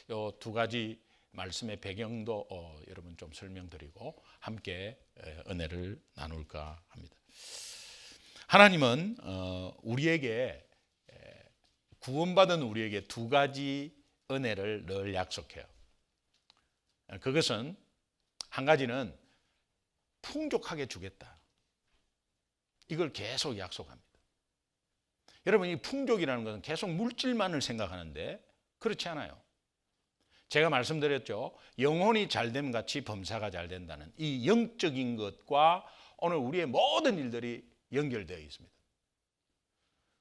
요 두 가지 말씀의 배경도 여러분 좀 설명드리고 함께 은혜를 나눌까 합니다. 하나님은 우리에게 구원받은 우리에게 두 가지 은혜를 늘 약속해요. 그것은 한 가지는 풍족하게 주겠다. 이걸 계속 약속합니다. 여러분, 이 풍족이라는 것은 계속 물질만을 생각하는데 그렇지 않아요. 제가 말씀드렸죠. 영혼이 잘됨 같이 범사가 잘 된다는 이 영적인 것과 오늘 우리의 모든 일들이 연결되어 있습니다.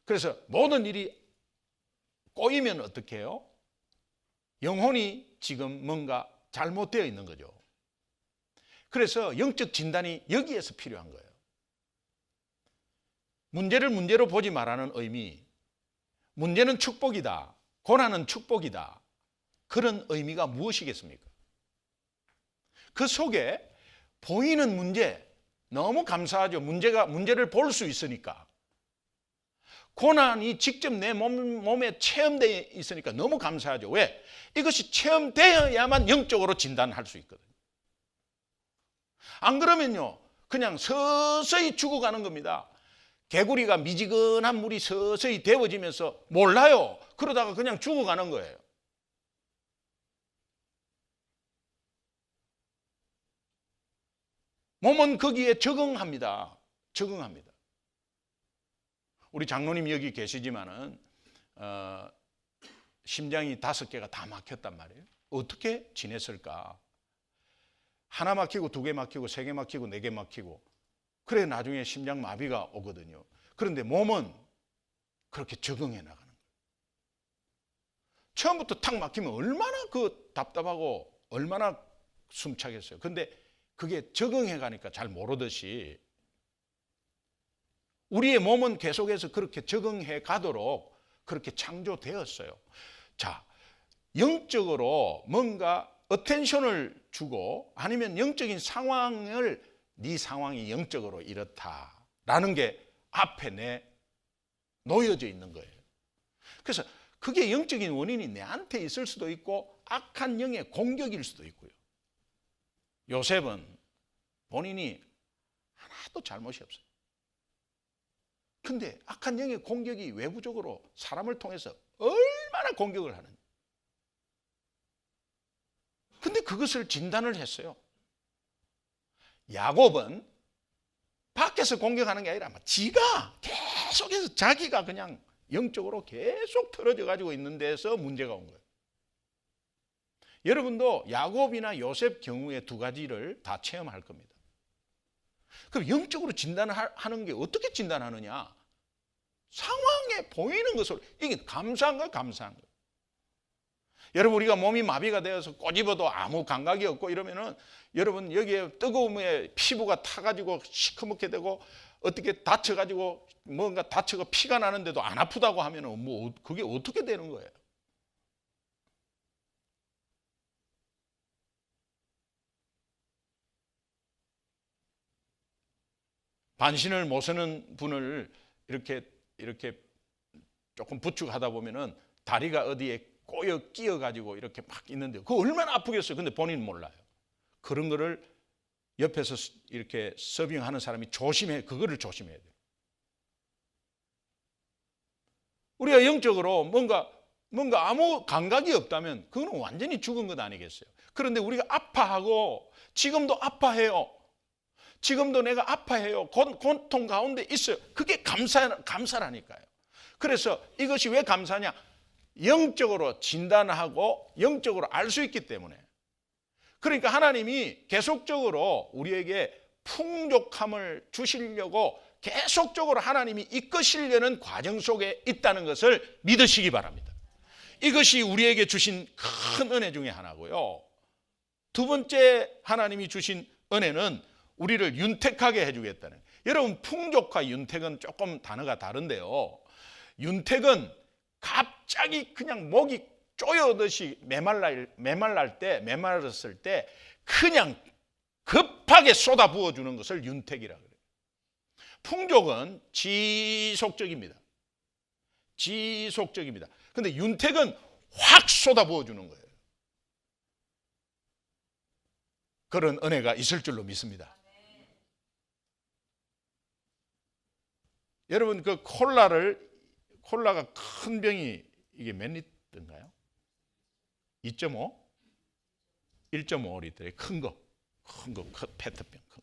그래서 모든 일이 꼬이면 어떻게 해요? 영혼이 지금 뭔가 잘못되어 있는 거죠. 그래서 영적 진단이 여기에서 필요한 거예요. 문제를 문제로 보지 말라는 의미, 문제는 축복이다, 고난은 축복이다, 그런 의미가 무엇이겠습니까? 그 속에 보이는 문제, 너무 감사하죠. 문제를 볼 수 있으니까. 고난이 직접 내 몸에 체험되어 있으니까 너무 감사하죠. 왜? 이것이 체험되어야만 영적으로 진단할 수 있거든요. 안 그러면요, 그냥 서서히 죽어가는 겁니다. 개구리가 미지근한 물이 서서히 데워지면서 몰라요. 그러다가 그냥 죽어가는 거예요. 몸은 거기에 적응합니다. 적응합니다. 우리 장로님 여기 계시지만은 심장이 5개가 다 막혔단 말이에요. 어떻게 지냈을까? 하나 막히고 2개 막히고 3개 막히고 4개 막히고 그래 나중에 심장 마비가 오거든요. 그런데 몸은 그렇게 적응해 나가는 거예요. 처음부터 탁 막히면 얼마나 그 답답하고 얼마나 숨차겠어요. 근데 그게 적응해 가니까 잘 모르듯이 우리의 몸은 계속해서 그렇게 적응해 가도록 그렇게 창조되었어요. 자, 영적으로 뭔가 어텐션을 주고 아니면 영적인 상황을 네 상황이 영적으로 이렇다라는 게 앞에 놓여져 있는 거예요. 그래서 그게 영적인 원인이 내한테 있을 수도 있고 악한 영의 공격일 수도 있고요. 요셉은 본인이 하나도 잘못이 없어요. 근데 악한 영의 공격이 외부적으로 사람을 통해서 얼마나 공격을 하는지. 근데 그것을 진단을 했어요. 야곱은 밖에서 공격하는 게 아니라 지가 계속해서 자기가 그냥 영적으로 계속 틀어져 가지고 있는 데서 문제가 온 거예요. 여러분도 야곱이나 요셉 경우에 두 가지를 다 체험할 겁니다. 그럼 영적으로 진단하는 게 어떻게 진단하느냐? 상황에 보이는 것으로. 이게 감사한 거예요, 감사한 거예요. 여러분, 우리가 몸이 마비가 되어서 꼬집어도 아무 감각이 없고 이러면은 여러분 여기에 뜨거움에 피부가 타가지고 시커멓게 되고 어떻게 다쳐가지고 뭔가 다쳐가 피가 나는데도 안 아프다고 하면은 뭐 그게 어떻게 되는 거예요? 반신을 못 쓰는 분을 이렇게 조금 부축하다 보면은 다리가 어디에 끼어 가지고 이렇게 막 있는데 그거 얼마나 아프겠어요. 근데 본인은 몰라요. 그런 거를 옆에서 이렇게 서빙하는 사람이 그거를 조심해야 돼요. 우리가 영적으로 뭔가 아무 감각이 없다면 그거는 완전히 죽은 것 아니겠어요. 그런데 우리가 아파하고 지금도 아파해요. 지금도 내가 아파해요. 고통 가운데 있어요. 그게 감사라니까요. 그래서 이것이 왜 감사냐? 영적으로 진단하고 영적으로 알 수 있기 때문에. 그러니까 하나님이 계속적으로 우리에게 풍족함을 주시려고 계속적으로 하나님이 이끄시려는 과정 속에 있다는 것을 믿으시기 바랍니다. 이것이 우리에게 주신 큰 은혜 중에 하나고요. 두 번째 하나님이 주신 은혜는 우리를 윤택하게 해주겠다는. 여러분, 풍족과 윤택은 조금 단어가 다른데요. 윤택은 갑자기 그냥 목이 쪼여듯이 메말랐을 때 그냥 급하게 쏟아 부어주는 것을 윤택이라고 그래요. 풍족은 지속적입니다. 지속적입니다. 근데 윤택은 확 쏟아 부어주는 거예요. 그런 은혜가 있을 줄로 믿습니다. 여러분 그 콜라가 큰 병이 이게 몇 리터인가요? 2.5? 1.5리터의 큰 거, 페트병 큰 거.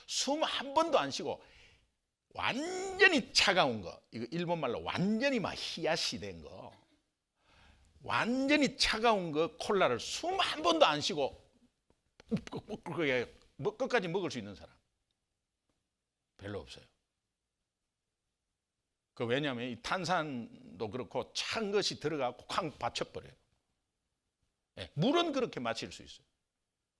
숨 한 번도 안 쉬고 완전히 차가운 거, 이거 일본말로 완전히 막 히야시 된 거, 완전히 차가운 거 콜라를 숨 한 번도 안 쉬고 끝까지 먹을 수 있는 사람 별로 없어요. 왜냐하면 이 탄산도 그렇고 찬 것이 들어가고 쾅 받쳐버려요. 물은 그렇게 마실 수 있어요.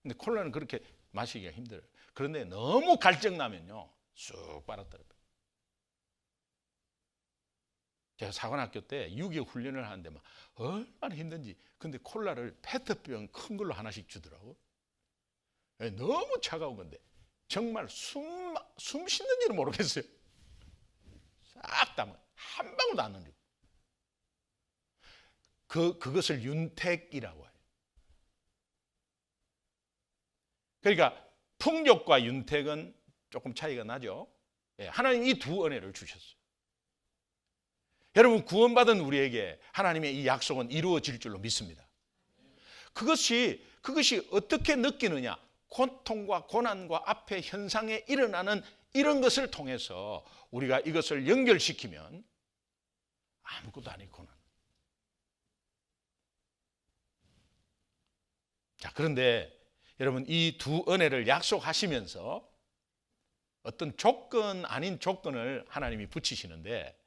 근데 콜라는 그렇게 마시기가 힘들어요. 그런데 너무 갈증 나면요 쑥 빨아들여요. 제가 사관학교 때 6.25 훈련을 하는데 막 얼마나 힘든지. 근데 콜라를 페트병 큰 걸로 하나씩 주더라고. 너무 차가운 건데 정말 숨 쉬는지는 모르겠어요. 싹 담아 한 방울도 안 흘리고. 그것을 윤택이라고 해요. 그러니까 풍족과 윤택은 조금 차이가 나죠. 하나님 이 두 은혜를 주셨어요. 여러분 구원받은 우리에게 하나님의 이 약속은 이루어질 줄로 믿습니다. 그것이 어떻게 느끼느냐? 고통과 고난과 앞에 현상에 일어나는 이런 것을 통해서 우리가 이것을 연결시키면 아무것도 아니구나. 자, 그런데 여러분 이 두 은혜를 약속하시면서 어떤 조건 아닌 조건을 하나님이 붙이시는데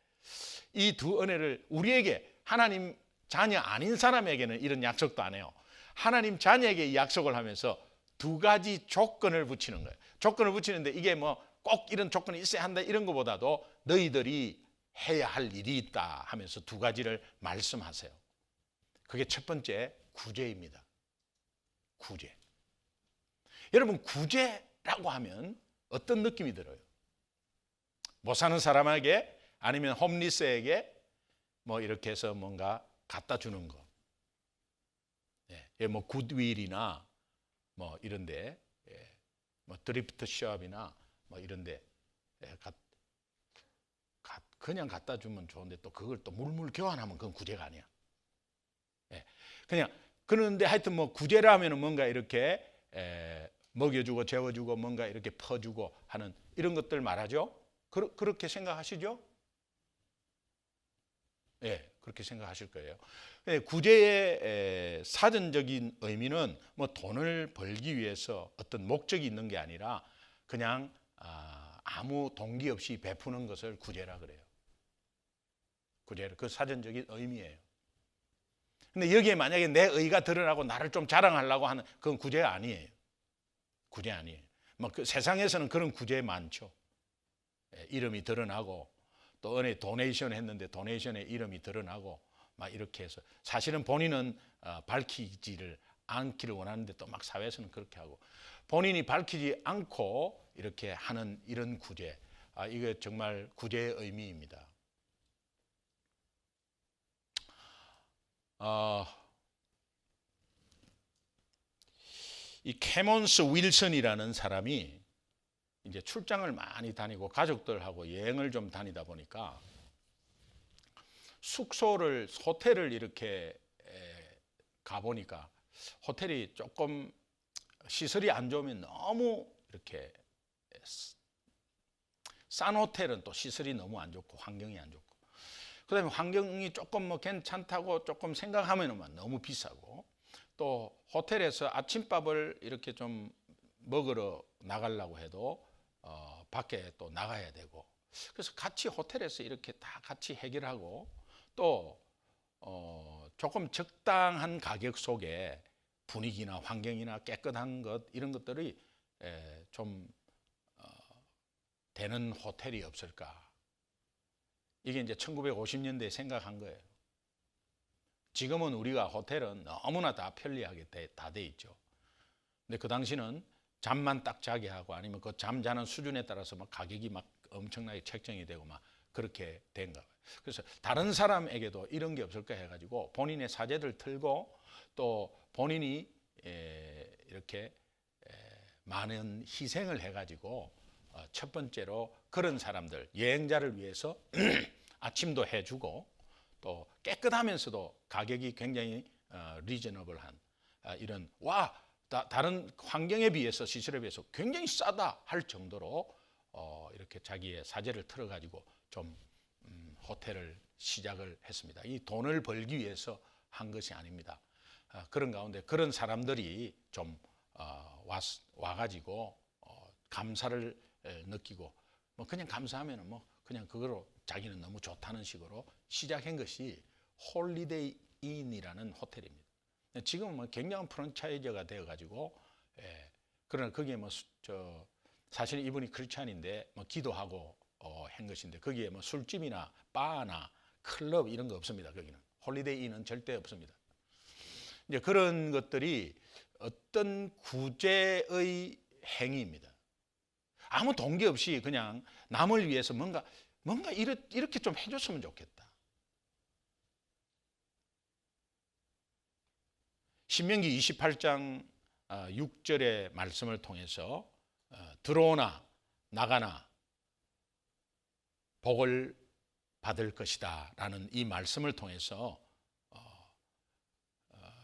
이 두 은혜를 우리에게 하나님 자녀 아닌 사람에게는 이런 약속도 안 해요. 하나님 자녀에게 이 약속을 하면서 두 가지 조건을 붙이는 거예요. 조건을 붙이는데 이게 뭐 꼭 이런 조건이 있어야 한다 이런 것보다도 너희들이 해야 할 일이 있다 하면서 두 가지를 말씀하세요. 그게 첫 번째 구제입니다. 구제. 여러분 구제라고 하면 어떤 느낌이 들어요? 못 사는 사람에게 아니면 홈리스에게 뭐 이렇게 해서 뭔가 갖다 주는 거. 뭐 굿윌이나 뭐 이런데, 뭐 드리프트 숍이나 뭐 이런데 그냥 갖다 주면 좋은데 또 그걸 또 물물 교환하면 그건 구제가 아니야. 그냥 그런데 하여튼 뭐 구제라 하면은 뭔가 이렇게 먹여주고 재워주고 뭔가 이렇게 퍼주고 하는 이런 것들 말하죠. 그렇게 생각하시죠? 그렇게 생각하실 거예요. 구제의 사전적인 의미는 뭐 돈을 벌기 위해서 어떤 목적이 있는 게 아니라 그냥 아무 동기 없이 베푸는 것을 구제라 그래요. 구제라 그 사전적인 의미예요. 근데 여기에 만약에 내 의가 드러나고 나를 좀 자랑하려고 하는 그건 구제가 아니에요. 구제 아니에요. 뭐 그 세상에서는 그런 구제 많죠. 이름이 드러나고 또 은혜 도네이션 했는데 도네이션에 이름이 드러나고 막 이렇게 해서 사실은 본인은 밝히지를 않기를 원하는데 또 막 사회에서는 그렇게 하고 본인이 밝히지 않고 이렇게 하는 이런 구제. 이게 정말 구제의 의미입니다. 이 캐몬스 윌슨이라는 사람이 이제 출장을 많이 다니고 가족들하고 여행을 좀 다니다 보니까 호텔을 이렇게 가보니까 호텔이 조금 시설이 안 좋으면 너무 이렇게 싼 호텔은 또 시설이 너무 안 좋고 환경이 안 좋고 그다음에 환경이 조금 뭐 괜찮다고 조금 생각하면은 너무 비싸고 또 호텔에서 아침밥을 이렇게 좀 먹으러 나가려고 해도 밖에 또 나가야 되고 그래서 같이 호텔에서 이렇게 다 같이 해결하고 또 조금 적당한 가격 속에 분위기나 환경이나 깨끗한 것 이런 것들이 좀 되는 호텔이 없을까. 이게 이제 1950년대에 생각한 거예요. 지금은 우리가 호텔은 너무나 다 편리하게 다 돼 있죠. 근데 그 당시는 잠만 딱 자게 하고 아니면 그 잠 자는 수준에 따라서 막 가격이 막 엄청나게 책정이 되고 막 그렇게 된가 봐요. 그래서 다른 사람에게도 이런 게 없을까 해가지고 본인의 사재들 틀고 또 본인이 이렇게 많은 희생을 해가지고 첫 번째로 그런 사람들, 여행자를 위해서 아침도 해주고 또 깨끗하면서도 가격이 굉장히 리저너블한 이런 다른 환경에 비해서 시설에 비해서 굉장히 싸다 할 정도로 이렇게 자기의 사재를 틀어가지고 좀 호텔을 시작을 했습니다. 이 돈을 벌기 위해서 한 것이 아닙니다. 그런 가운데 그런 사람들이 좀 와가지고 감사를 느끼고 뭐 그냥 감사하면은 뭐 그냥 그거로 자기는 너무 좋다는 식으로 시작한 것이 홀리데이 인이라는 호텔입니다. 지금은 뭐 굉장한 프랜차이즈가 되어가지고 그러나 거기에 뭐 사실 이분이 크리스찬인데 뭐 기도하고 한 것인데 거기에 뭐 술집이나 바나 클럽 이런 거 없습니다. 거기는 홀리데이 인은 절대 없습니다. 이제 그런 것들이 어떤 구제의 행위입니다. 아무 동기 없이 그냥 남을 위해서 뭔가 이렇게 좀 해줬으면 좋겠다. 신명기 28장 6절의 말씀을 통해서 들어오나 나가나 복을 받을 것이다 라는 이 말씀을 통해서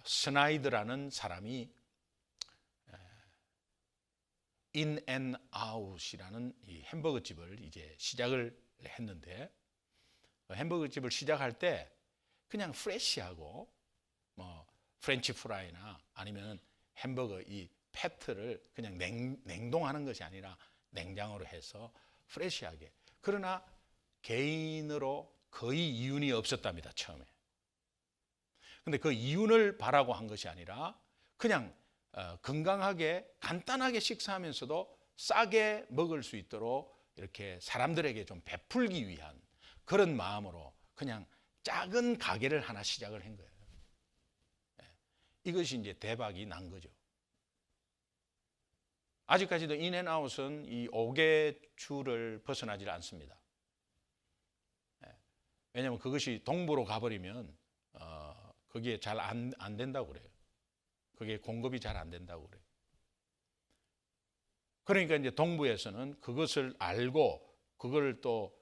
스나이드라는 사람이 인앤아웃이라는 이 햄버거 집을 이제 시작을 했는데 햄버거 집을 시작할 때 그냥 프레시하고 뭐 프렌치 프라이나 아니면 햄버거 이 패트를 그냥 냉동하는 것이 아니라 냉장으로 해서 프레시하게. 그러나 개인으로 거의 이윤이 없었답니다, 처음에. 근데 그 이윤을 바라고 한 것이 아니라 그냥 건강하게 간단하게 식사하면서도 싸게 먹을 수 있도록 이렇게 사람들에게 좀 베풀기 위한 그런 마음으로 그냥 작은 가게를 하나 시작을 한 거예요. 이것이 이제 대박이 난 거죠. 아직까지도 인앤아웃은 이 5개주를 벗어나질 않습니다. 왜냐하면 그것이 동부로 가버리면 거기에 잘 안 된다고 그래요. 그게 공급이 잘 안 된다고 그래요. 그러니까 이제 동부에서는 그것을 알고 그걸 또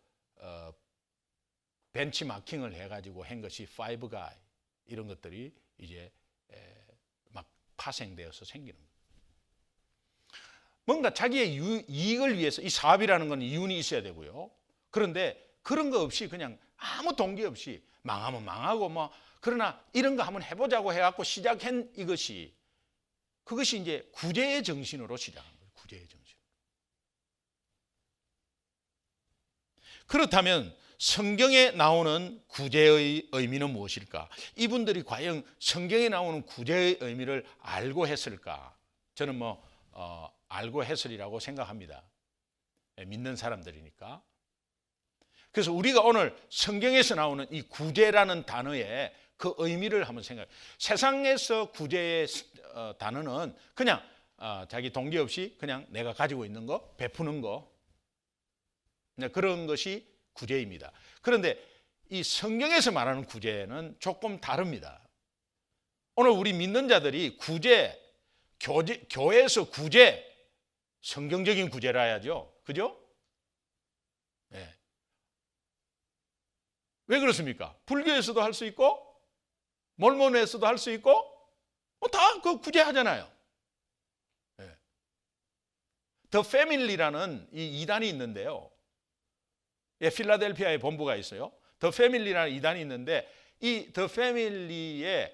벤치마킹을 해가지고 한 것이 파이브 가이 이런 것들이 이제 막 파생되어서 생기는 거예요. 뭔가 자기의 이익을 위해서 이 사업이라는 건 이윤이 있어야 되고요. 그런데 그런 거 없이 그냥 아무 동기 없이 망하면 망하고 뭐 그러나 이런 거 한번 해보자고 해갖고 시작한 이것이 그것이 이제 구제의 정신으로 시작한 거예요. 구제의 정신. 그렇다면 성경에 나오는 구제의 의미는 무엇일까? 이분들이 과연 성경에 나오는 구제의 의미를 알고 했을까? 저는 알고 했으리라고 생각합니다. 믿는 사람들이니까. 그래서 우리가 오늘 성경에서 나오는 이 구제라는 단어의 그 의미를 한번 생각해요. 세상에서 구제의 단어는 그냥 자기 동기 없이 그냥 내가 가지고 있는 거 베푸는 거 그런 것이 구제입니다. 그런데 이 성경에서 말하는 구제는 조금 다릅니다. 오늘 우리 믿는 자들이 구제, 교회에서 구제, 성경적인 구제라 해야죠. 그죠? 네. 왜 그렇습니까? 불교에서도 할 수 있고 몰몬에서도 할 수 있고 다 그 구제하잖아요. 네. 더 패밀리라는 이 이단이 있는데요. 필라델피아에 본부가 있어요. 더 패밀리라는 이단이 있는데 이 더 패밀리에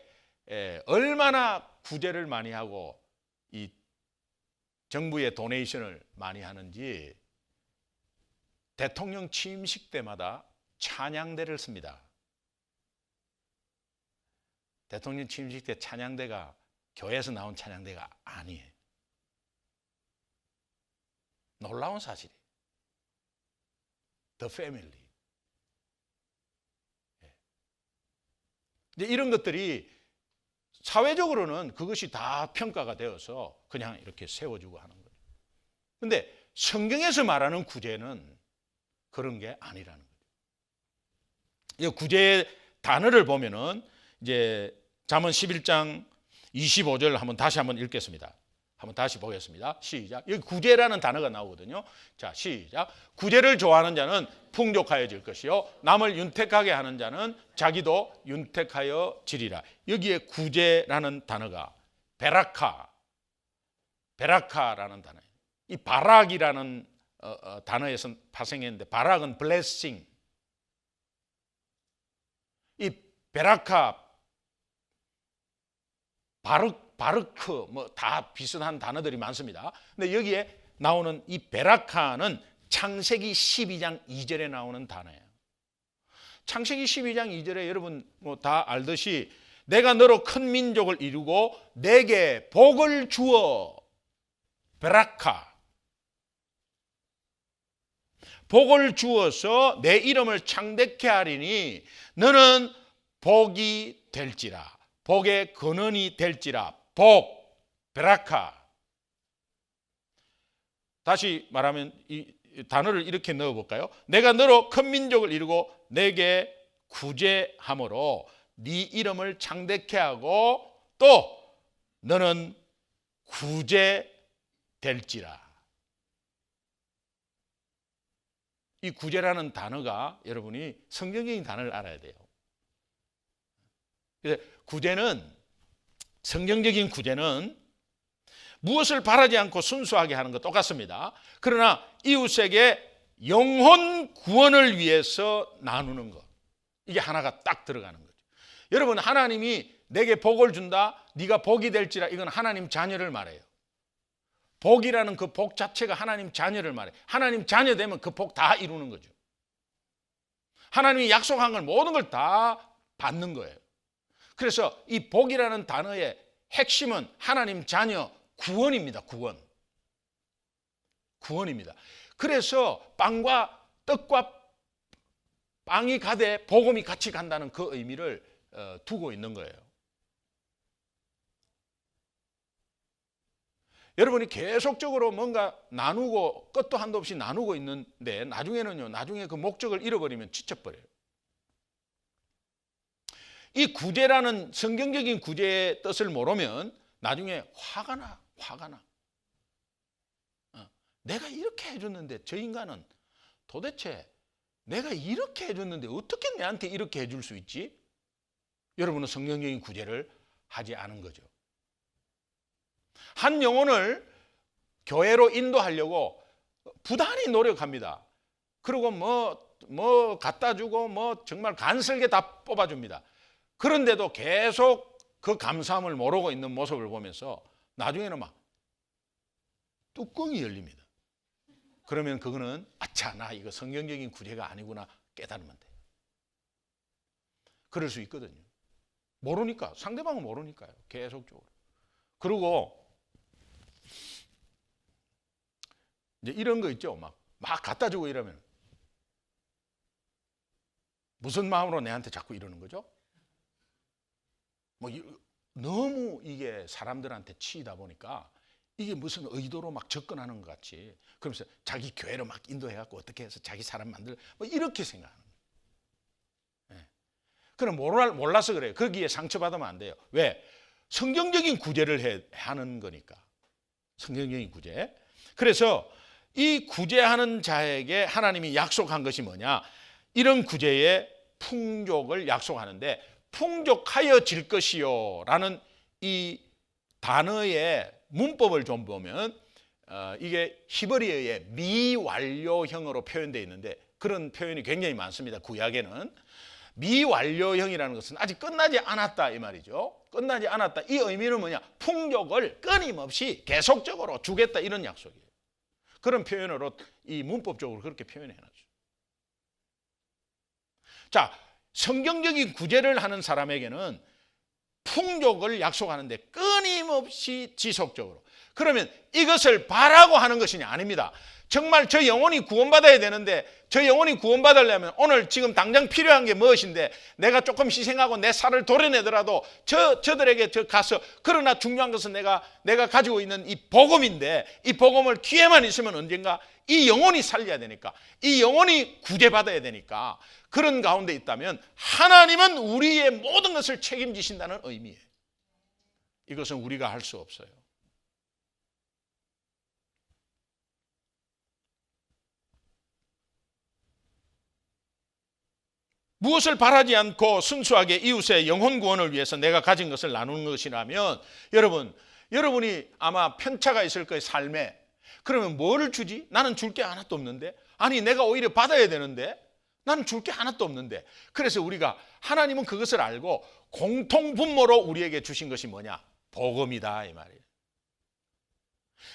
얼마나 구제를 많이 하고 이 정부의 도네이션을 많이 하는지 대통령 취임식 때마다 찬양대를 씁니다. 대통령 취임식 때 찬양대가 교회에서 나온 찬양대가 아니에요. 놀라운 사실이에요. The Family. 이제 이런 것들이 사회적으로는 그것이 다 평가가 되어서 그냥 이렇게 세워주고 하는 거예요. 그런데 성경에서 말하는 구제는 그런 게 아니라는 거예요. 이 구제의 단어를 보면은 이제 잠언 11장 25절 한번 다시 한번 읽겠습니다. 한번 다시 보겠습니다. 시작. 여기 구제라는 단어가 나오거든요. 자, 시작. 구제를 좋아하는 자는 풍족하여질 것이요 남을 윤택하게 하는 자는 자기도 윤택하여지리라. 여기에 구제라는 단어가 베라카라는 단어예요. 이 바락이라는 단어에서 파생했는데, 바락은 blessing. 이 베라카, 바르크 뭐 다 비슷한 단어들이 많습니다. 근데 여기에 나오는 이 베라카는 창세기 12장 2절에 나오는 단어예요. 창세기 12장 2절에 여러분 뭐 다 알듯이 내가 너로 큰 민족을 이루고 내게 복을 주어, 베라카, 복을 주어서 내 이름을 창대케 하리니 너는 복이 될지라, 복의 근원이 될지라. 복, 베라카. 다시 말하면 이 단어를 이렇게 넣어볼까요? 내가 너로 큰 민족을 이루고 내게 구제함으로 네 이름을 창대케 하고 또 너는 구제될지라. 이 구제라는 단어가 여러분이 성경적인 단어를 알아야 돼요. 구제는, 성경적인 구제는 무엇을 바라지 않고 순수하게 하는 것 똑같습니다. 그러나 이웃에게 영혼 구원을 위해서 나누는 것, 이게 하나가 딱 들어가는 거죠. 여러분, 하나님이 내게 복을 준다, 네가 복이 될지라, 이건 하나님 자녀를 말해요. 복이라는 그 복 자체가 하나님 자녀를 말해요. 하나님 자녀 되면 그 복 다 이루는 거죠. 하나님이 약속한 걸 모든 걸 다 받는 거예요. 그래서 이 복이라는 단어의 핵심은 하나님 자녀 구원입니다. 구원입니다. 그래서 빵과 떡과 빵이 가되 복음이 같이 간다는 그 의미를 두고 있는 거예요. 여러분이 계속적으로 뭔가 나누고 끝도 한도 없이 나누고 있는데 나중에 그 목적을 잃어버리면 지쳐버려요. 이 구제라는 성경적인 구제의 뜻을 모르면 나중에 화가 나. 내가 이렇게 해줬는데 저 인간은 도대체 내가 이렇게 해줬는데 어떻게 내한테 이렇게 해줄 수 있지? 여러분은 성경적인 구제를 하지 않은 거죠. 한 영혼을 교회로 인도하려고 부단히 노력합니다. 그리고 뭐 갖다 주고 뭐 정말 간슬게 다 뽑아줍니다. 그런데도 계속 그 감사함을 모르고 있는 모습을 보면서 나중에는 막 뚜껑이 열립니다. 그러면 그거는 아차, 나 이거 성경적인 구제가 아니구나 깨달으면 돼요. 그럴 수 있거든요. 모르니까, 상대방은 모르니까요. 계속적으로. 그리고 이제 이런 거 있죠. 막 갖다 주고 이러면 무슨 마음으로 내한테 자꾸 이러는 거죠? 너무 이게 사람들한테 치이다 보니까 이게 무슨 의도로 막 접근하는 것 같이, 그러면서 자기 교회로 막 인도해갖고 어떻게 해서 자기 사람 만들, 이렇게 생각하는 거예요. 그럼 몰라서 그래요. 거기에 상처받으면 안 돼요. 왜? 성경적인 구제를 하는 거니까. 성경적인 구제. 그래서 이 구제하는 자에게 하나님이 약속한 것이 뭐냐? 이런 구제의 풍족을 약속하는데, 풍족하여질 것이요 라는 이 단어의 문법을 좀 보면 이게 히브리어의 미완료형으로 표현되어 있는데, 그런 표현이 굉장히 많습니다. 구약에는 미완료형이라는 것은 아직 끝나지 않았다 이 말이죠. 끝나지 않았다. 이 의미는 뭐냐? 풍족을 끊임없이 계속적으로 주겠다, 이런 약속이에요. 그런 표현으로 이 문법적으로 그렇게 표현해놨죠. 자, 성경적인 구제를 하는 사람에게는 풍족을 약속하는데 끊임없이 지속적으로. 그러면 이것을 바라고 하는 것이 아닙니다. 정말 저 영혼이 구원받아야 되는데, 저 영혼이 구원받으려면 오늘 지금 당장 필요한 게 무엇인데, 내가 조금 희생하고 내 살을 도려내더라도 저들에게 가서, 그러나 중요한 것은 내가 가지고 있는 이 복음인데, 이 복음을 기회만 있으면 언젠가 이 영혼이 살려야 되니까, 이 영혼이 구제받아야 되니까, 그런 가운데 있다면 하나님은 우리의 모든 것을 책임지신다는 의미예요. 이것은 우리가 할 수 없어요. 무엇을 바라지 않고 순수하게 이웃의 영혼 구원을 위해서 내가 가진 것을 나누는 것이라면 여러분이 아마 편차가 있을 거예요, 삶에. 그러면 뭐를 주지? 나는 줄 게 하나도 없는데. 아니, 내가 오히려 받아야 되는데 나는 줄 게 하나도 없는데. 그래서 우리가 하나님은 그것을 알고 공통분모로 우리에게 주신 것이 뭐냐? 복음이다, 이 말이에요.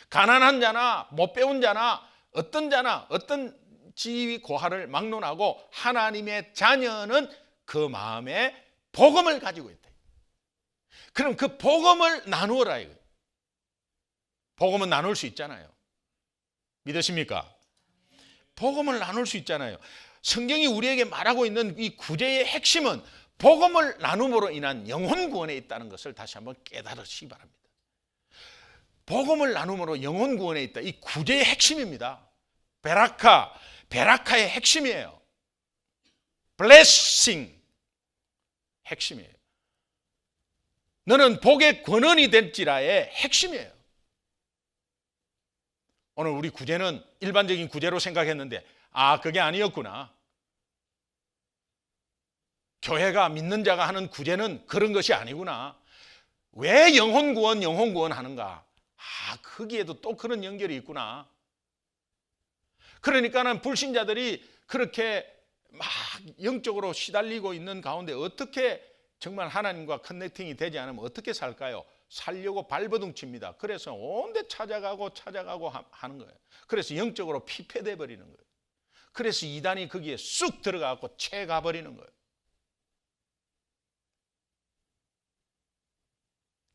가난한 자나 못 배운 자나 어떤 지위 고하를 막론하고 하나님의 자녀는 그 마음에 복음을 가지고 있다. 그럼 그 복음을 나누어라 이거예요. 복음은 나눌 수 있잖아요. 믿으십니까? 복음을 나눌 수 있잖아요. 성경이 우리에게 말하고 있는 이 구제의 핵심은 복음을 나눔으로 인한 영혼 구원에 있다는 것을 다시 한번 깨달으시기 바랍니다. 복음을 나눔으로 영혼 구원에 있다. 이 구제의 핵심입니다. 베라카의 핵심이에요. 블레싱 핵심이에요. 너는 복의 권원이 될지라의 핵심이에요. 오늘 우리 구제는 일반적인 구제로 생각했는데 그게 아니었구나. 교회가 믿는 자가 하는 구제는 그런 것이 아니구나. 왜 영혼 구원 하는가? 거기에도 또 그런 연결이 있구나. 그러니까는 불신자들이 그렇게 막 영적으로 시달리고 있는 가운데 어떻게 정말 하나님과 커넥팅이 되지 않으면 어떻게 살까요? 살려고 발버둥 칩니다. 그래서 온데 찾아가고 하는 거예요. 그래서 영적으로 피폐돼 버리는 거예요. 그래서 이단이 거기에 쑥 들어가고 채가 버리는 거예요.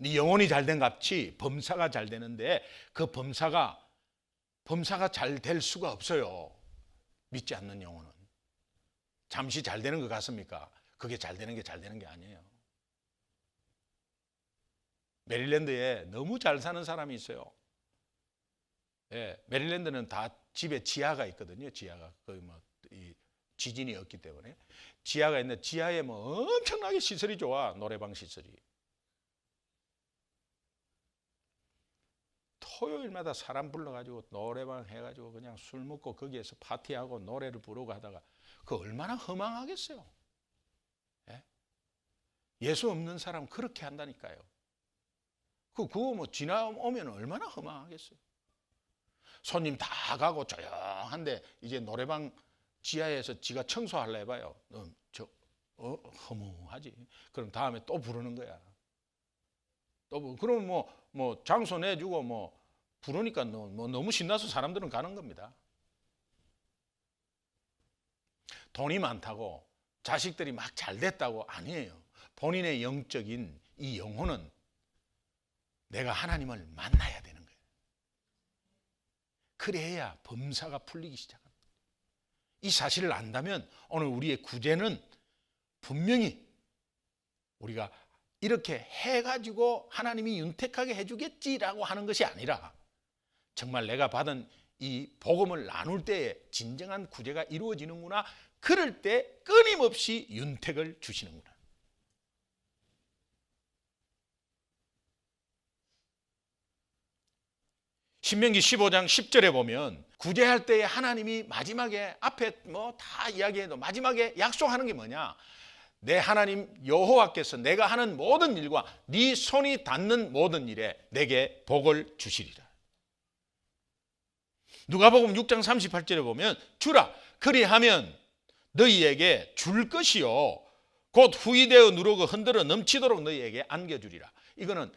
네 영혼이 잘된 값이 범사가 잘 되는데 그 범사가 잘 될 수가 없어요. 믿지 않는 영혼은. 잠시 잘 되는 것 같습니까? 그게 잘 되는 게 아니에요. 메릴랜드에 너무 잘 사는 사람이 있어요. 예, 메릴랜드는 다 집에 지하가 있거든요. 지하가 거의 이 지진이 없기 때문에 지하가 있는데 지하에 엄청나게 시설이 좋아. 노래방 시설이. 토요일마다 사람 불러가지고 노래방 해가지고 그냥 술 먹고 거기에서 파티하고 노래를 부르고 하다가 그 얼마나 허망하겠어요. 예? 예수 없는 사람 그렇게 한다니까요. 그거 지나오면 얼마나 허망하겠어요. 손님 다 가고 조용한데 이제 노래방 지하에서 지가 청소하려 해봐요. 허무하지. 그럼 다음에 또 부르는 거야. 그럼 장소 내주고 부르니까 너무 신나서 사람들은 가는 겁니다. 돈이 많다고 자식들이 막 잘 됐다고 아니에요. 본인의 영적인 이 영혼은 내가 하나님을 만나야 되는 거예요. 그래야 범사가 풀리기 시작합니다. 이 사실을 안다면 오늘 우리의 구제는 분명히 우리가 이렇게 해가지고 하나님이 윤택하게 해주겠지라고 하는 것이 아니라 정말 내가 받은 이 복음을 나눌 때에 진정한 구제가 이루어지는구나. 그럴 때 끊임없이 윤택을 주시는구나. 신명기 15장 10절에 보면 구제할 때에 하나님이 마지막에 앞에 다 이야기해도 마지막에 약속하는 게 뭐냐? 내 하나님 여호와께서 내가 하는 모든 일과 네 손이 닿는 모든 일에 내게 복을 주시리라. 누가복음 6장 38절에 보면 주라 그리하면 너희에게 줄 것이요 곧 후이되어 누르고 흔들어 넘치도록 너희에게 안겨주리라. 이거는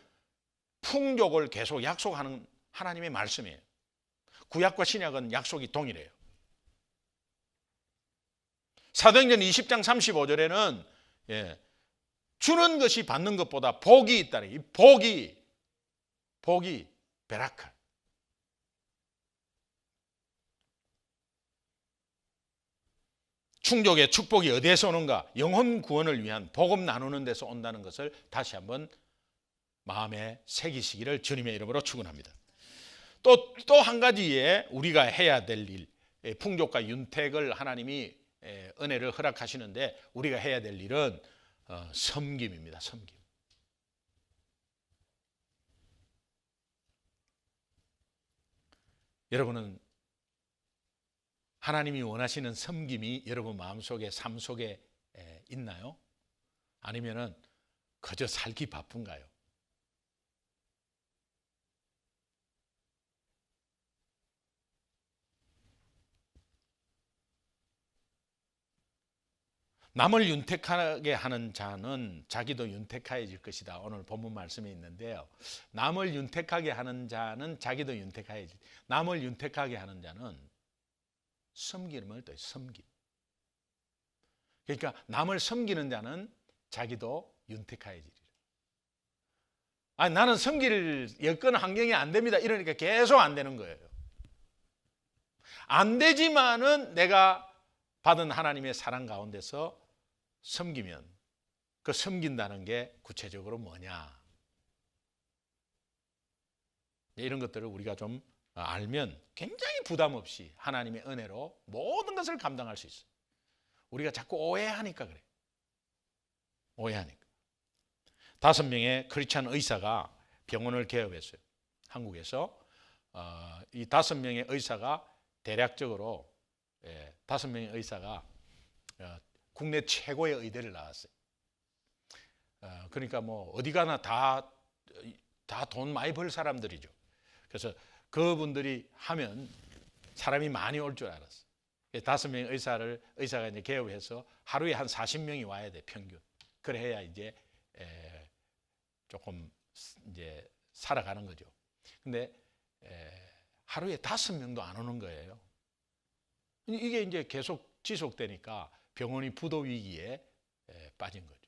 풍족을 계속 약속하는 하나님의 말씀이에요. 구약과 신약은 약속이 동일해요. 사도행전 20장 35절에는 주는 것이 받는 것보다 복이 있다는 이 복이 베라카. 충족의 축복이 어디에서 오는가? 영혼 구원을 위한 복음 나누는 데서 온다는 것을 다시 한번 마음에 새기시기를 주님의 이름으로 축원합니다. 또 한 가지의 우리가 해야 될 일, 풍족과 윤택을 하나님이 은혜를 허락하시는데 우리가 해야 될 일은 섬김입니다. 섬김. 여러분은 하나님이 원하시는 섬김이 여러분 마음속에 삶 속에 있나요? 아니면은 그저 살기 바쁜가요? 남을 윤택하게 하는 자는 자기도 윤택해질 것이다. 오늘 본문 말씀이 있는데요. 남을 윤택하게 하는 자는 자기도 윤택해질. 남을 윤택하게 하는 자는 섬김을 또 섬김. 그러니까 남을 섬기는 자는 자기도 윤택해지리라. 아니, 나는 섬길 여건 환경이 안 됩니다. 이러니까 계속 안 되는 거예요. 안 되지만은 내가 받은 하나님의 사랑 가운데서 섬기면 그 섬긴다는 게 구체적으로 뭐냐, 이런 것들을 우리가 좀 알면 굉장히 부담 없이 하나님의 은혜로 모든 것을 감당할 수 있어요. 우리가 자꾸 오해하니까 그래. 오해하니까. 5명의 크리스찬 의사가 병원을 개업했어요. 한국에서. 이 5명의 의사가 대략적으로 5명의 의사가 국내 최고의 의대를 나왔어요. 그러니까 뭐 어디 가나 다 돈 많이 벌 사람들이죠. 그래서 그분들이 하면 사람이 많이 올 줄 알았어요. 5명의 의사가 이제 개업해서 하루에 한 40명이 와야 돼, 평균. 그래야 이제 조금 이제 살아가는 거죠. 근데 하루에 5명도 안 오는 거예요. 이게 이제 계속 지속되니까 병원이 부도 위기에 빠진 거죠.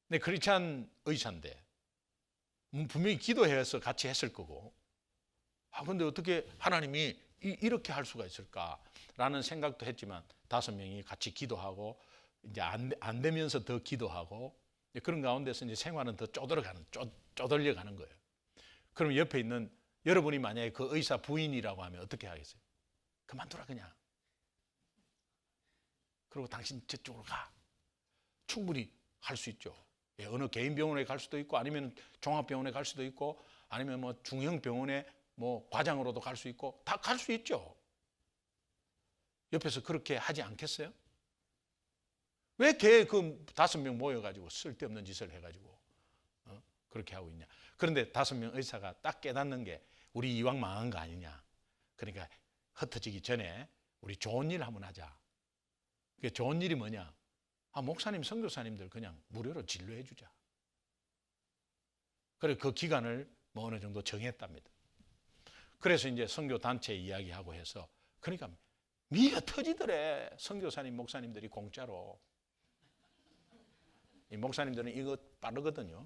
근데 크리스찬 의사인데 분명히 기도해서 같이 했을 거고, 근데 어떻게 하나님이 이렇게 할 수가 있을까라는 생각도 했지만 5명이 같이 기도하고 이제 안 되면서 더 기도하고 그런 가운데서 이제 생활은 더 쪼들려가는 거예요. 그럼 옆에 있는 여러분이 만약에 그 의사 부인이라고 하면 어떻게 하겠어요? 그만두라 그냥. 그리고 당신 저쪽으로 가. 충분히 할 수 있죠. 어느 개인 병원에 갈 수도 있고, 아니면 종합병원에 갈 수도 있고, 아니면 뭐 중형 병원에 뭐 과장으로도 갈 수 있고, 다 갈 수 있죠. 옆에서 그렇게 하지 않겠어요? 왜 걔 그 5명 모여가지고 쓸데없는 짓을 해가지고 그렇게 하고 있냐? 그런데 5명 의사가 딱 깨닫는 게 우리 이왕 망한 거 아니냐? 그러니까 흩어지기 전에 우리 좋은 일 한번 하자. 그게 좋은 일이 뭐냐? 목사님, 선교사님들 그냥 무료로 진료해 주자. 그래 그 기간을 뭐 어느 정도 정했답니다. 그래서 이제 선교 단체 이야기하고 해서, 그러니까 미어 터지더래. 선교사님, 목사님들이 공짜로. 이 목사님들은 이거 빠르거든요.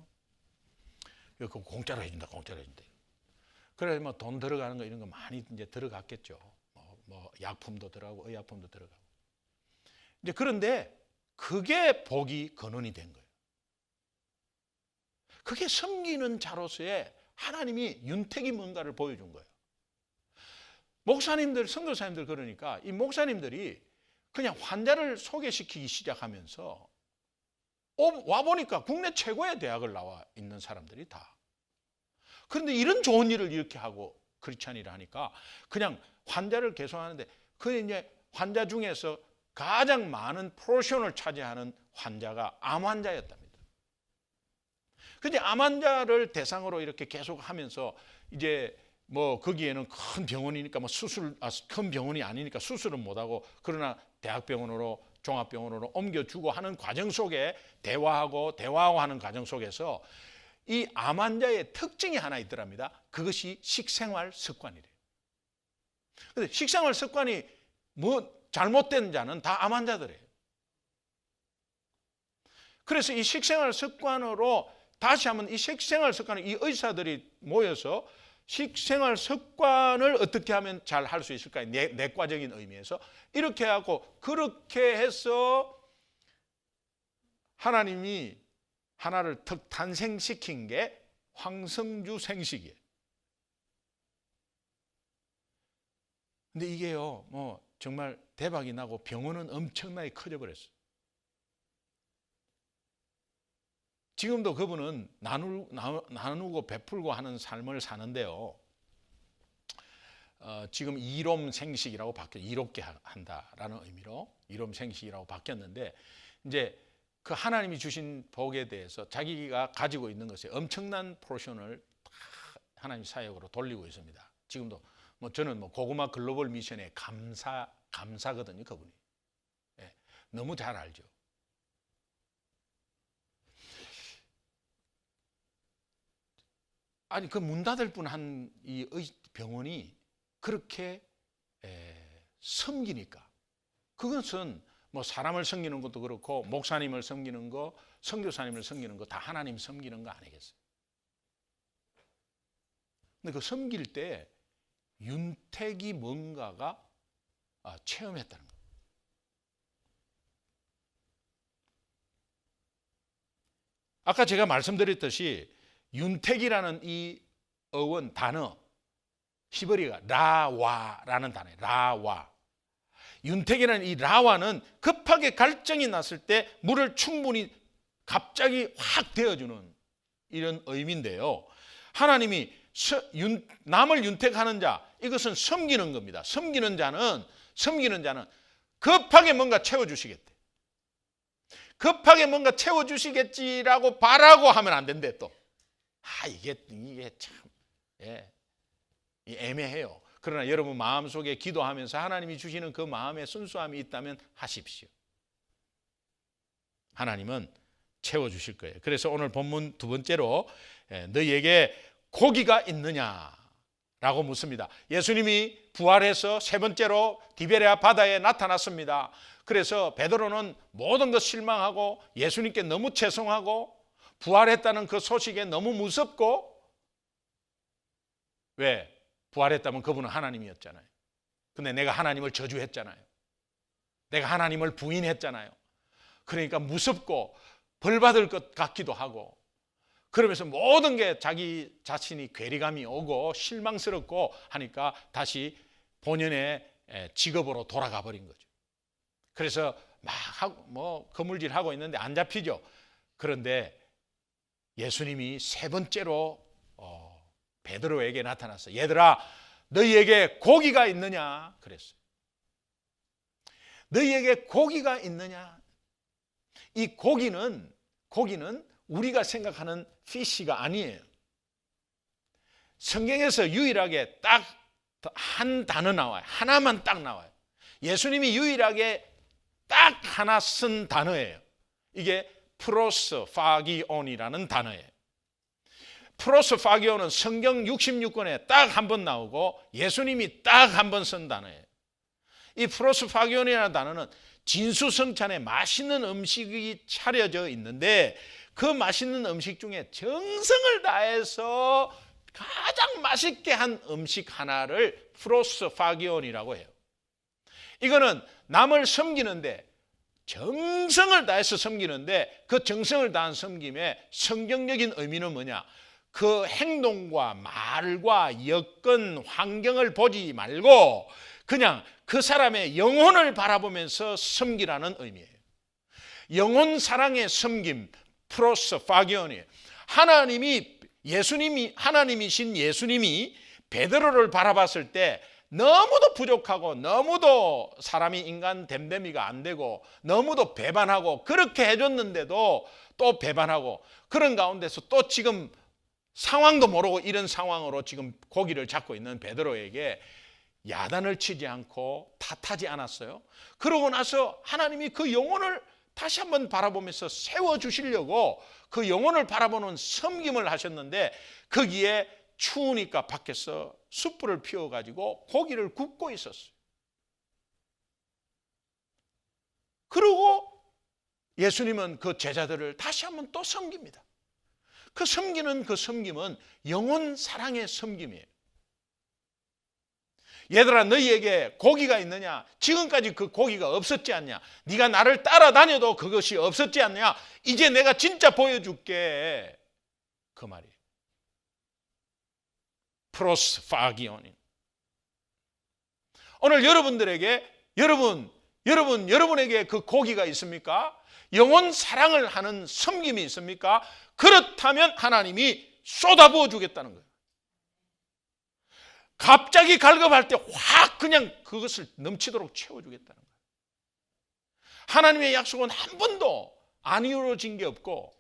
이거 공짜로 해준다, 공짜로 해준다. 그래 뭐 돈 들어가는 거 이런 거 많이 이제 들어갔겠죠. 뭐 약품도 들어가고 의약품도 들어가고. 이제 그런데 그게 복이 근원이 된 거예요. 그게 섬기는 자로서의 하나님이 윤택이 뭔가를 보여준 거예요. 목사님들, 선교사님들, 그러니까 이 목사님들이 그냥 환자를 소개시키기 시작하면서 와보니까 국내 최고의 대학을 나와 있는 사람들이 다. 그런데 이런 좋은 일을 이렇게 하고 크리스찬이라 하니까 그냥 환자를 개송하는데, 그 이제 환자 중에서 가장 많은 포션을 차지하는 환자가 암 환자였답니다. 근데 암 환자를 대상으로 이렇게 계속 하면서 이제 뭐 거기에는 큰 병원이니까 뭐 큰 병원이 아니니까 수술은 못하고, 그러나 대학병원으로 종합병원으로 옮겨주고 하는 과정 속에 대화하고 하는 과정 속에서 이 암 환자의 특징이 하나 있더랍니다. 그것이 식생활 습관이래요. 근데 식생활 습관이 뭐 잘못된 자는 다 암 환자들이에요. 그래서 이 식생활 습관으로 다시 한번 이 식생활 습관을 이 의사들이 모여서 식생활 습관을 어떻게 하면 잘 할 수 있을까? 내과적인 의미에서 이렇게 하고 그렇게 해서 하나님이 하나를 탄생시킨 게 황성주 생식이에요. 근데 이게요, 뭐 정말 대박이 나고 병원은 엄청나게 커져 버렸어요. 지금도 그분은 나누고 베풀고 하는 삶을 사는데요. 지금 이롬생식이라고 이롭게 한다라는 의미로 이롬생식이라고 바뀌었는데, 이제 그 하나님이 주신 복에 대해서 자기가 가지고 있는 것에 엄청난 포션을 다 하나님 사역으로 돌리고 있습니다. 지금도 저는 고구마 글로벌 미션의 감사거든요, 그분이. 예, 너무 잘 알죠. 아니, 그 문 닫을 뻔한 이 병원이 그렇게 섬기니까, 그것은 사람을 섬기는 것도 그렇고 목사님을 섬기는 거, 선교사님을 섬기는 거 다 하나님 섬기는 거 아니겠어요? 근데 그 섬길 때 윤택이 뭔가가 체험했다는 거예요. 아까 제가 말씀드렸듯이 윤택이라는 이 어원 단어, 히브리가 라와라는 단어예요. 라와. 윤택이라는 이 라와는 급하게 갈증이 났을 때 물을 충분히 갑자기 확 데워주는 이런 의미인데요. 하나님이 남을 윤택하는 자, 이것은 섬기는 겁니다. 섬기는 자는 급하게 뭔가 채워주시겠대. 급하게 뭔가 채워주시겠지라고 바라고 하면 안 된대. 또 이게 참 애매해요. 그러나 여러분 마음속에 기도하면서 하나님이 주시는 그 마음의 순수함이 있다면 하십시오. 하나님은 채워주실 거예요. 그래서 오늘 본문 두 번째로 너희에게 고기가 있느냐라고 묻습니다. 예수님이 부활해서 세 번째로 디베레아 바다에 나타났습니다. 그래서 베드로는 모든 것 실망하고 예수님께 너무 죄송하고 부활했다는 그 소식에 너무 무섭고, 왜? 부활했다면 그분은 하나님이었잖아요. 근데 내가 하나님을 저주했잖아요. 내가 하나님을 부인했잖아요. 그러니까 무섭고 벌받을 것 같기도 하고, 그러면서 모든 게 자기 자신이 괴리감이 오고 실망스럽고 하니까 다시 본연의 직업으로 돌아가 버린 거죠. 그래서 막 거물질하고 있는데 안 잡히죠. 그런데 예수님이 세 번째로 베드로에게 나타났어요. 얘들아, 너희에게 고기가 있느냐? 그랬어요. 너희에게 고기가 있느냐? 이 고기는 우리가 생각하는 피쉬가 아니에요. 성경에서 유일하게 딱 한 단어 나와요. 하나만 딱 나와요. 예수님이 유일하게 딱 하나 쓴 단어예요. 이게 프로스파기온이라는 단어예요. 프로스파기온은 성경 66권에 딱 한 번 나오고 예수님이 딱 한 번 쓴 단어예요. 이 프로스파기온이라는 단어는 진수성찬에 맛있는 음식이 차려져 있는데, 그 맛있는 음식 중에 정성을 다해서 가장 맛있게 한 음식 하나를 프로스파기온이라고 해요. 이거는 남을 섬기는데, 정성을 다해서 섬기는데, 그 정성을 다한 섬김의 성경적인 의미는 뭐냐? 그 행동과 말과 여건, 환경을 보지 말고 그냥 그 사람의 영혼을 바라보면서 섬기라는 의미예요. 영혼 사랑의 섬김, 프로스파기온이에요. 하나님이신 예수님이 베드로를 바라봤을 때 너무도 부족하고 너무도 사람이 인간 됨됨이가 안 되고 너무도 배반하고, 그렇게 해줬는데도 또 배반하고, 그런 가운데서 또 지금 상황도 모르고 이런 상황으로 지금 고기를 잡고 있는 베드로에게 야단을 치지 않고 탓하지 않았어요. 그러고 나서 하나님이 그 영혼을 다시 한번 바라보면서 세워주시려고 그 영혼을 바라보는 섬김을 하셨는데, 거기에 추우니까 밖에서 숯불을 피워가지고 고기를 굽고 있었어요. 그리고 예수님은 그 제자들을 다시 한번 또 섬깁니다. 그 섬김은 영혼 사랑의 섬김이에요. 얘들아, 너희에게 고기가 있느냐? 지금까지 그 고기가 없었지 않냐? 네가 나를 따라다녀도 그것이 없었지 않냐? 이제 내가 진짜 보여줄게. 그 말이에요. 프로스파기온인. 오늘 여러분에게 그 고기가 있습니까? 영혼 사랑을 하는 섬김이 있습니까? 그렇다면 하나님이 쏟아부어 주겠다는 거예요. 갑자기 갈급할 때 확 그냥 그것을 넘치도록 채워주겠다는 거예요. 하나님의 약속은 한 번도 안 이루어진 게 없고,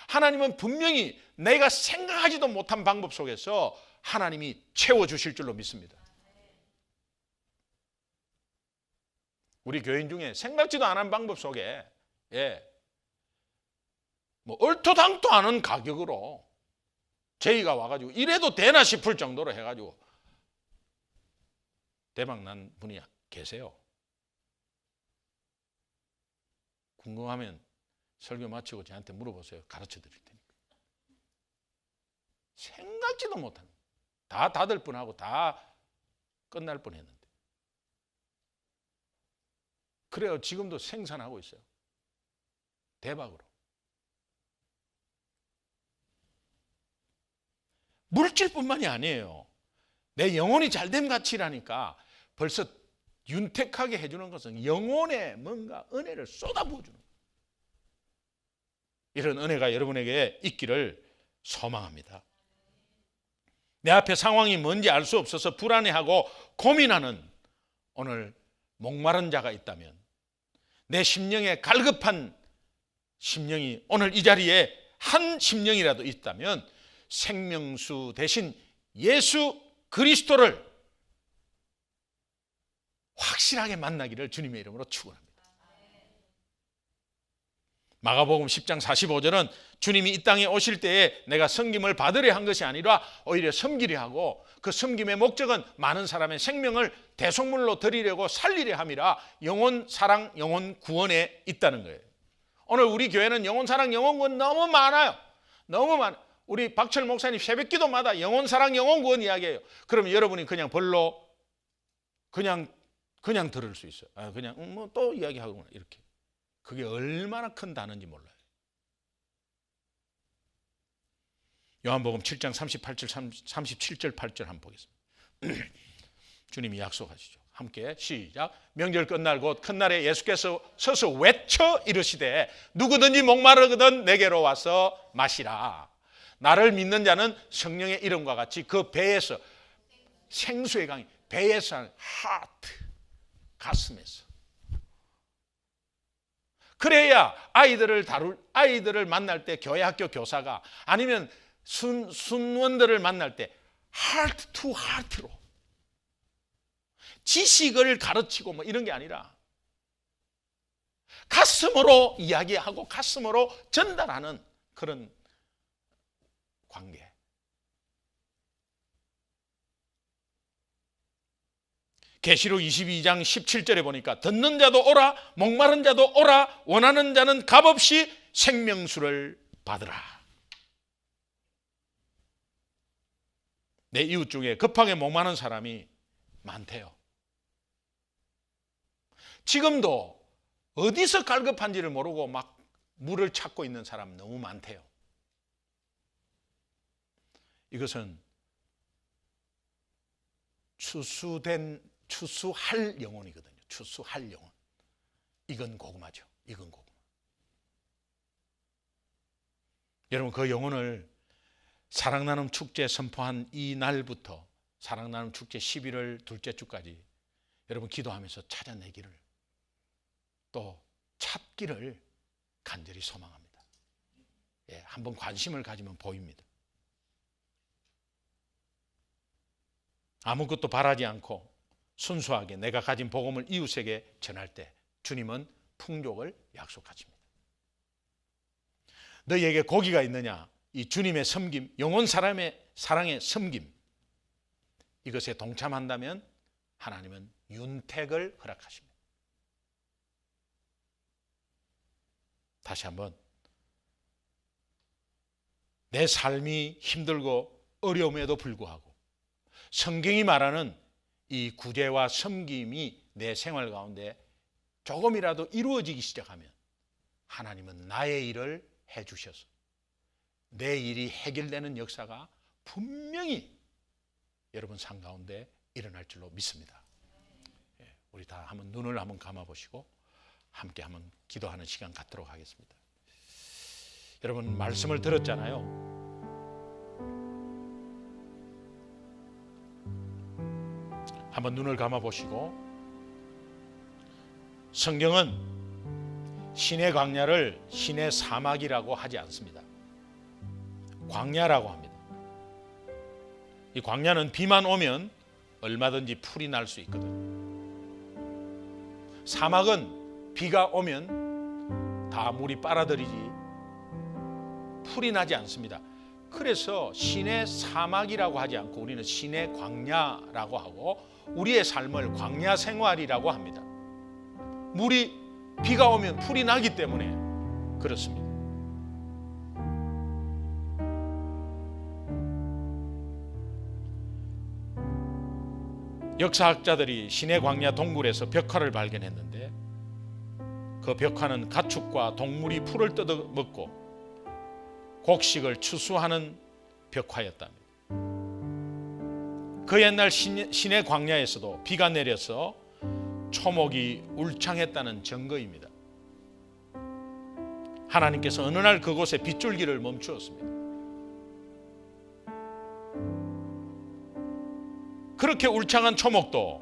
하나님은 분명히 내가 생각하지도 못한 방법 속에서 하나님이 채워주실 줄로 믿습니다. 우리 교인 중에 생각지도 않은 방법 속에 뭐 얼토당토 않은 가격으로 제의가 와가지고 이래도 되나 싶을 정도로 해가지고 대박난 분이 계세요. 궁금하면 설교 마치고 저한테 물어보세요. 가르쳐 드릴 테니까. 생각지도 못한, 다 닫을 뻔하고 다 끝날 뻔했는데, 그래요. 지금도 생산하고 있어요. 대박으로. 물질뿐만이 아니에요. 내 영혼이 잘됨 같이라니까 벌써 윤택하게 해주는 것은 영혼에 뭔가 은혜를 쏟아부어주는 거예요. 이런 은혜가 여러분에게 있기를 소망합니다. 내 앞에 상황이 뭔지 알 수 없어서 불안해하고 고민하는 오늘 목마른 자가 있다면, 내 심령에 갈급한 심령이 오늘 이 자리에 한 심령이라도 있다면 생명수 대신 예수 그리스도를 확실하게 만나기를 주님의 이름으로 축원합니다. 마가복음 10장 45절은 주님이 이 땅에 오실 때에 내가 섬김을 받으려 한 것이 아니라 오히려 섬기려 하고, 그 섬김의 목적은 많은 사람의 생명을 대속물로 드리려고 살리려 함이라 영혼 사랑 영혼 구원에 있다는 거예요. 오늘 우리 교회는 영혼 사랑 영혼 구원 너무 많아요. 너무 많아요. 우리 박철 목사님 새벽기도마다 영혼 사랑 영혼 구원 이야기해요. 그러면 여러분이 그냥 벌로 그냥 들을 수 있어요. 그냥 뭐 또 이야기하고 이렇게. 그게 얼마나 큰 단어인지 몰라요. 요한복음 7장 37절 8절 한번 보겠습니다. 주님이 약속하시죠. 함께 시작. 명절 끝날 곧 큰 날에 예수께서 서서 외쳐 이르시되 누구든지 목마르거든 내게로 와서 마시라. 나를 믿는 자는 성령의 이름과 같이 그 배에서, 생수의 강이 배에서, 하트, 가슴에서. 그래야 아이들을 만날 때 교회 학교 교사가, 아니면 순원들을 만날 때 하트 투 하트로, 지식을 가르치고 뭐 이런 게 아니라 가슴으로 이야기하고 가슴으로 전달하는 그런 관계. 계시록 22장 17절에 보니까 듣는 자도 오라, 목마른 자도 오라, 원하는 자는 값없이 생명수를 받으라. 내 이웃 중에 급하게 목마른 사람이 많대요. 지금도 어디서 갈급한지를 모르고 막 물을 찾고 있는 사람 너무 많대요. 이것은 추수할 영혼이거든요. 추수할 영혼. 이건 고구마죠. 이건 고구마. 여러분, 그 영혼을 사랑나눔 축제 선포한 이 날부터 사랑나눔 축제 11월 둘째 주까지 여러분 기도하면서 찾아내기를, 또 찾기를 간절히 소망합니다. 한번 관심을 가지면 보입니다. 아무것도 바라지 않고 순수하게 내가 가진 복음을 이웃에게 전할 때 주님은 풍족을 약속하십니다. 너희에게 고기가 있느냐? 이 주님의 섬김, 영혼 사람의 사랑의 섬김, 이것에 동참한다면 하나님은 윤택을 허락하십니다. 다시 한번, 내 삶이 힘들고 어려움에도 불구하고 성경이 말하는 이 구제와 섬김이 내 생활 가운데 조금이라도 이루어지기 시작하면 하나님은 나의 일을 해주셔서 내 일이 해결되는 역사가 분명히 여러분 삶 가운데 일어날 줄로 믿습니다. 우리 다 한번 눈을 한번 감아보시고 함께 한번 기도하는 시간 갖도록 하겠습니다. 여러분, 말씀을 들었잖아요. 한번 눈을 감아 보시고, 성경은 신의 광야를 신의 사막이라고 하지 않습니다. 광야라고 합니다. 이 광야는 비만 오면 얼마든지 풀이 날 수 있거든. 사막은 비가 오면 다 물이 빨아들이지 풀이 나지 않습니다. 그래서 신의 사막이라고 하지 않고 우리는 신의 광야라고 하고 우리의 삶을 광야 생활이라고 합니다. 비가 오면 풀이 나기 때문에 그렇습니다. 역사학자들이 신의 광야 동굴에서 벽화를 발견했는데, 그 벽화는 가축과 동물이 풀을 뜯어먹고 곡식을 추수하는 벽화였답니다. 그 옛날 신의 광야에서도 비가 내려서 초목이 울창했다는 증거입니다. 하나님께서 어느 날 그곳에 빗줄기를 멈추었습니다. 그렇게 울창한 초목도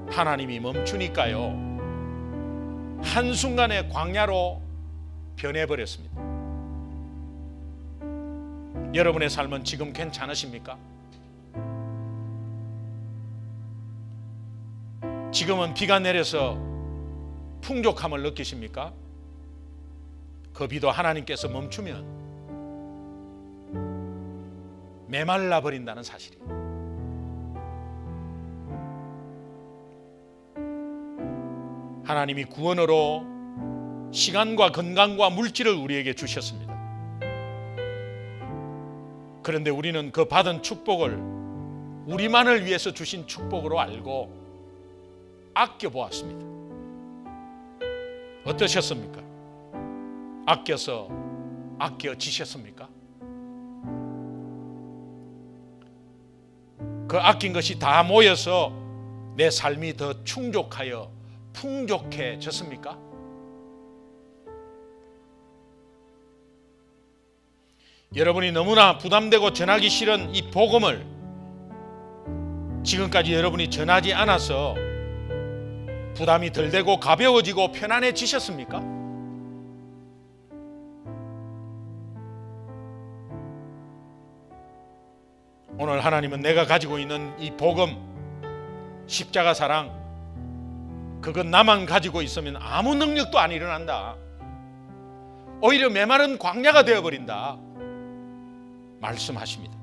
하나님이 멈추니까요, 한순간에 광야로 변해버렸습니다. 여러분의 삶은 지금 괜찮으십니까? 지금은 비가 내려서 풍족함을 느끼십니까? 그 비도 하나님께서 멈추면 메말라 버린다는 사실이에요. 하나님이 구원으로 시간과 건강과 물질을 우리에게 주셨습니다. 그런데 우리는 그 받은 축복을 우리만을 위해서 주신 축복으로 알고 아껴보았습니다. 어떠셨습니까? 아껴지셨습니까? 그 아낀 것이 다 모여서 내 삶이 더 충족하여 풍족해졌습니까? 여러분이 너무나 부담되고 전하기 싫은 이 복음을 지금까지 여러분이 전하지 않아서 부담이 덜 되고 가벼워지고 편안해지셨습니까? 오늘 하나님은 내가 가지고 있는 이 복음, 십자가 사랑, 그건 나만 가지고 있으면 아무 능력도 안 일어난다. 오히려 메마른 광야가 되어버린다. 말씀하십니다.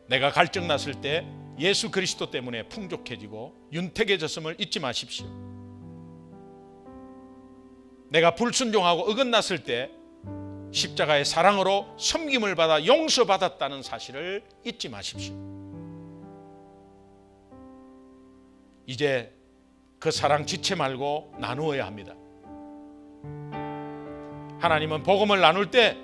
내가 갈증났을 때 예수 그리스도 때문에 풍족해지고 윤택해졌음을 잊지 마십시오. 내가 불순종하고 어긋났을 때 십자가의 사랑으로 섬김을 받아 용서받았다는 사실을 잊지 마십시오. 이제 그 사랑 지체 말고 나누어야 합니다. 하나님은 복음을 나눌 때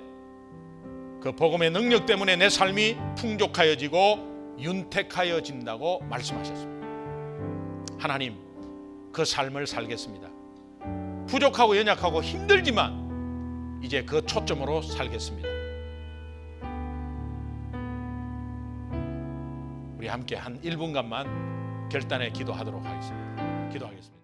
그 복음의 능력 때문에 내 삶이 풍족하여지고 윤택하여진다고 말씀하셨습니다. 하나님, 그 삶을 살겠습니다. 부족하고 연약하고 힘들지만 이제 그 초점으로 살겠습니다. 우리 함께 한 1분간만 결단에 기도하도록 하겠습니다. 기도하겠습니다.